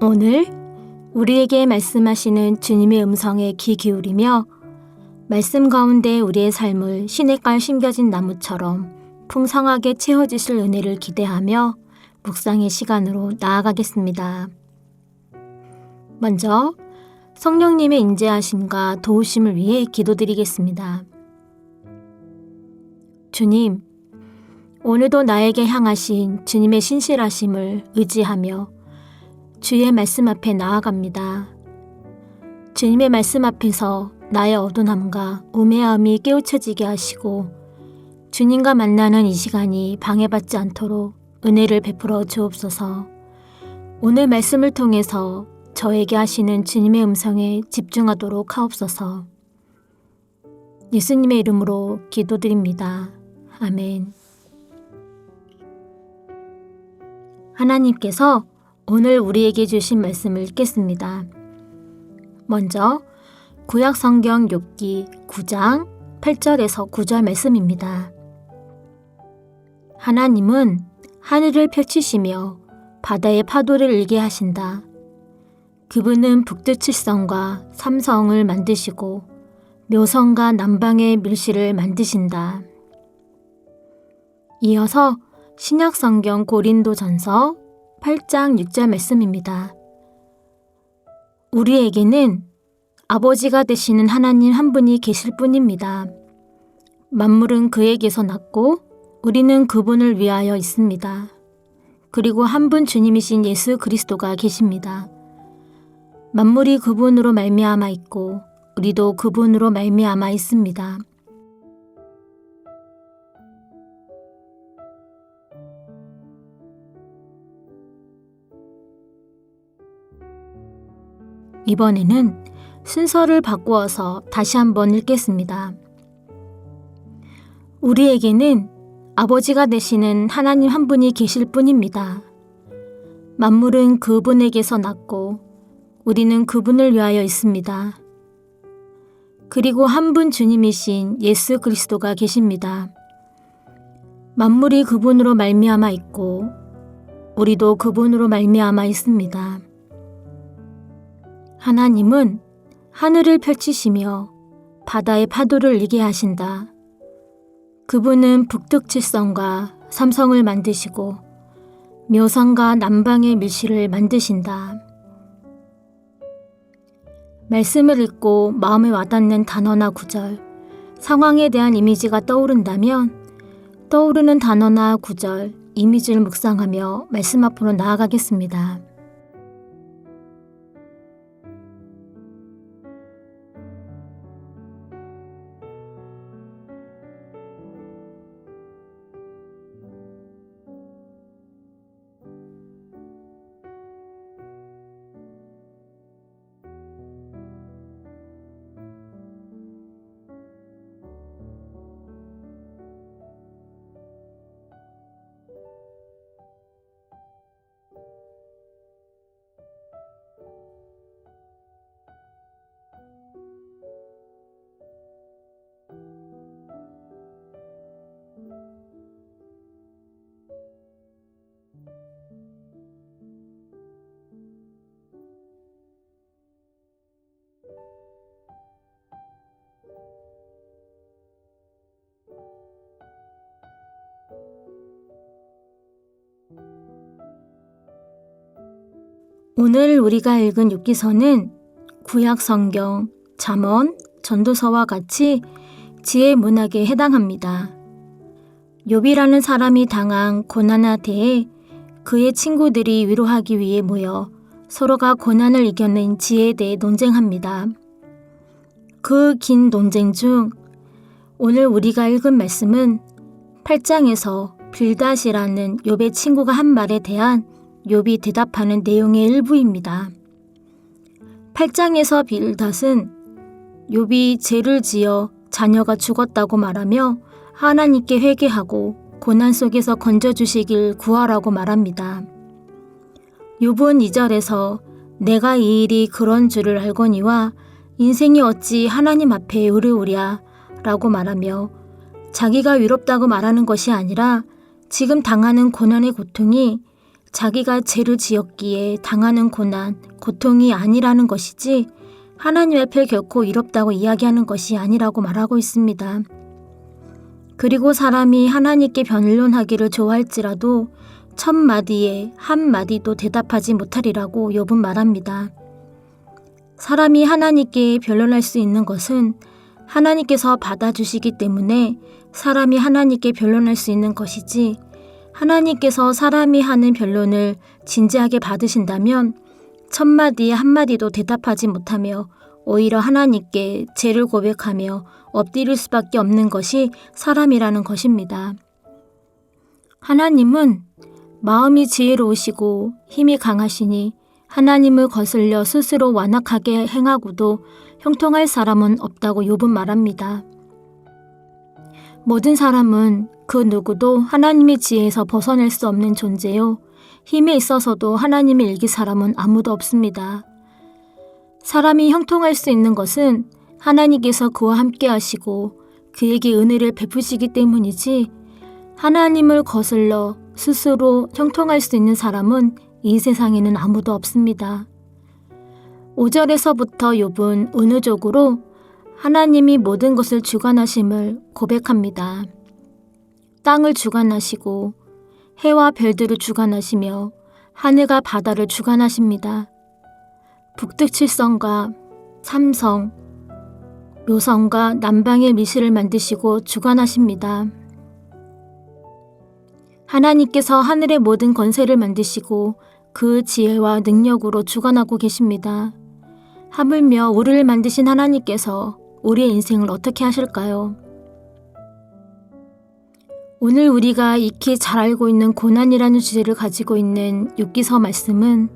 오늘 우리에게 말씀하시는 주님의 음성에 귀 기울이며 말씀 가운데 우리의 삶을 시냇가에 심겨진 나무처럼 풍성하게 채워주실 은혜를 기대하며 묵상의 시간으로 나아가겠습니다. 먼저 성령님의 인재하심과 도우심을 위해 기도드리겠습니다. 주님, 오늘도 나에게 향하신 주님의 신실하심을 의지하며 주의 말씀 앞에 나아갑니다. 주님의 말씀 앞에서 나의 어두움과 우매함이 깨우쳐지게 하시고 주님과 만나는 이 시간이 방해받지 않도록 은혜를 베풀어 주옵소서. 오늘 말씀을 통해서 저에게 하시는 주님의 음성에 집중하도록 하옵소서. 예수님의 이름으로 기도드립니다. 아멘. 하나님께서 오늘 우리에게 주신 말씀을 읽겠습니다. 먼저 구약 성경 욥기 9장 8절에서 9절 말씀입니다. 하나님은 하늘을 펼치시며 바다의 파도를 일게 하신다. 그분은 북두칠성과 삼성을 만드시고 묘성과 남방의 밀실을 만드신다. 이어서 신약 성경 고린도전서 8장 6절 말씀입니다. 우리에게는 아버지가 되시는 하나님 한 분이 계실 뿐입니다. 만물은 그에게서 났고 우리는 그분을 위하여 있습니다. 그리고 한 분 주님이신 예수 그리스도가 계십니다. 만물이 그분으로 말미암아 있고 우리도 그분으로 말미암아 있습니다. 이번에는 순서를 바꾸어서 다시 한번 읽겠습니다. 우리에게는 아버지가 되시는 하나님 한 분이 계실 뿐입니다. 만물은 그분에게서 났고 우리는 그분을 위하여 있습니다. 그리고 한 분 주님이신 예수 그리스도가 계십니다. 만물이 그분으로 말미암아 있고 우리도 그분으로 말미암아 있습니다. 하나님은 하늘을 펼치시며 바다의 파도를 일게 하신다. 그분은 북두칠성과 삼성을 만드시고 묘성과 남방의 밀실을 만드신다. 말씀을 읽고 마음에 와닿는 단어나 구절, 상황에 대한 이미지가 떠오른다면 떠오르는 단어나 구절, 이미지를 묵상하며 말씀 앞으로 나아가겠습니다. 오늘 우리가 읽은 욥기서는 구약 성경, 잠언, 전도서와 같이 지혜 문학에 해당합니다. 욥이라는 사람이 당한 고난에 대해 그의 친구들이 위로하기 위해 모여 서로가 고난을 이겨낸 지혜에 대해 논쟁합니다. 그 긴 논쟁 중 오늘 우리가 읽은 말씀은 8장에서 빌닷이라는 욥의 친구가 한 말에 대한 욥이 대답하는 내용의 일부입니다. 8장에서 빌닷은 욥이 죄를 지어 자녀가 죽었다고 말하며 하나님께 회개하고 고난 속에서 건져주시길 구하라고 말합니다. 욥은 2절에서 내가 이 일이 그런 줄을 알거니와 인생이 어찌 하나님 앞에 어려우랴 라고 말하며 자기가 위롭다고 말하는 것이 아니라 지금 당하는 고난의 고통이 자기가 죄를 지었기에 당하는 고난, 고통이 아니라는 것이지 하나님 앞에 결코 위롭다고 이야기하는 것이 아니라고 말하고 있습니다. 그리고 사람이 하나님께 변론하기를 좋아할지라도 1000마디에 한 마디도 대답하지 못하리라고 욥은 말합니다. 사람이 하나님께 변론할 수 있는 것은 하나님께서 받아주시기 때문에 사람이 하나님께 변론할 수 있는 것이지 하나님께서 사람이 하는 변론을 진지하게 받으신다면 1000마디에 한마디도 대답하지 못하며 오히려 하나님께 죄를 고백하며 엎드릴 수밖에 없는 것이 사람이라는 것입니다. 하나님은 마음이 지혜로우시고 힘이 강하시니 하나님을 거슬려 스스로 완악하게 행하고도 형통할 사람은 없다고 욥은 말합니다. 모든 사람은 그 누구도 하나님의 지혜에서 벗어날 수 없는 존재요. 힘에 있어서도 하나님을 이길 사람은 아무도 없습니다. 사람이 형통할 수 있는 것은 하나님께서 그와 함께 하시고 그에게 은혜를 베푸시기 때문이지 하나님을 거슬러 스스로 형통할 수 있는 사람은 이 세상에는 아무도 없습니다. 5절에서부터 욥은 은유적으로 하나님이 모든 것을 주관하심을 고백합니다. 땅을 주관하시고 해와 별들을 주관하시며 하늘과 바다를 주관하십니다. 북두칠성과 삼성, 묘성과 남방의 미시를 만드시고 주관하십니다. 하나님께서 하늘의 모든 권세를 만드시고 그 지혜와 능력으로 주관하고 계십니다. 하물며 우리를 만드신 하나님께서 우리의 인생을 어떻게 하실까요? 오늘 우리가 익히 잘 알고 있는 고난이라는 주제를 가지고 있는 욥기서 말씀은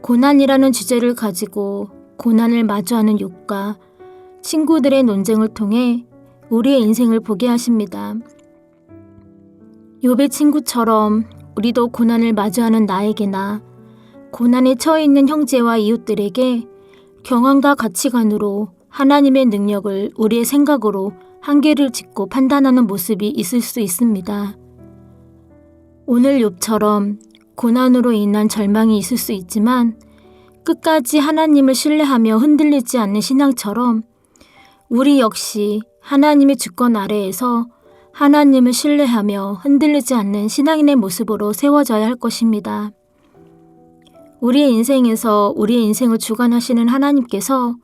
고난이라는 주제를 가지고 고난을 마주하는 욥과 친구들의 논쟁을 통해 우리의 인생을 보게 하십니다. 욥의 친구처럼 우리도 고난을 마주하는 나에게나 고난에 처해 있는 형제와 이웃들에게 경험과 가치관으로 하나님의 능력을 우리의 생각으로 한계를 짓고 판단하는 모습이 있을 수 있습니다. 오늘 욥처럼 고난으로 인한 절망이 있을 수 있지만 끝까지 하나님을 신뢰하며 흔들리지 않는 신앙처럼 우리 역시 하나님의 주권 아래에서 하나님을 신뢰하며 흔들리지 않는 신앙인의 모습으로 세워져야 할 것입니다. 우리의 인생에서 우리의 인생을 주관하시는 하나님께서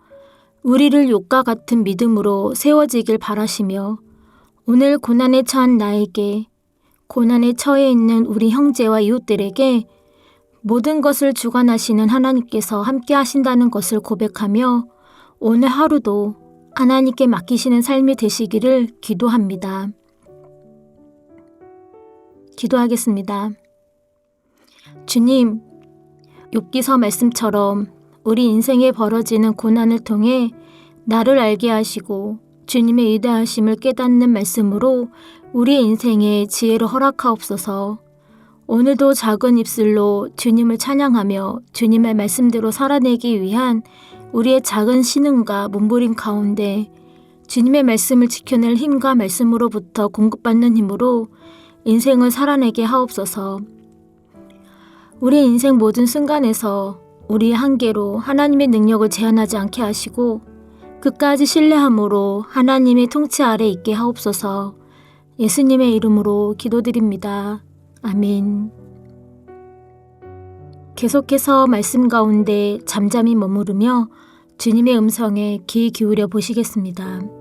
우리를 욥과 같은 믿음으로 세워지길 바라시며 오늘 고난에 처한 나에게, 고난에 처해 있는 우리 형제와 이웃들에게 모든 것을 주관하시는 하나님께서 함께 하신다는 것을 고백하며 오늘 하루도 하나님께 맡기시는 삶이 되시기를 기도합니다. 기도하겠습니다. 주님, 욥기서 말씀처럼 우리 인생에 벌어지는 고난을 통해 나를 알게 하시고 주님의 위대하심을 깨닫는 말씀으로 우리의 인생에 지혜를 허락하옵소서. 오늘도 작은 입술로 주님을 찬양하며 주님의 말씀대로 살아내기 위한 우리의 작은 신음과 몸부림 가운데 주님의 말씀을 지켜낼 힘과 말씀으로부터 공급받는 힘으로 인생을 살아내게 하옵소서. 우리의 인생 모든 순간에서 우리의 한계로 하나님의 능력을 제한하지 않게 하시고 끝까지 신뢰함으로 하나님의 통치 아래 있게 하옵소서. 예수님의 이름으로 기도드립니다. 아멘. 계속해서 말씀 가운데 잠잠히 머무르며 주님의 음성에 귀 기울여 보시겠습니다.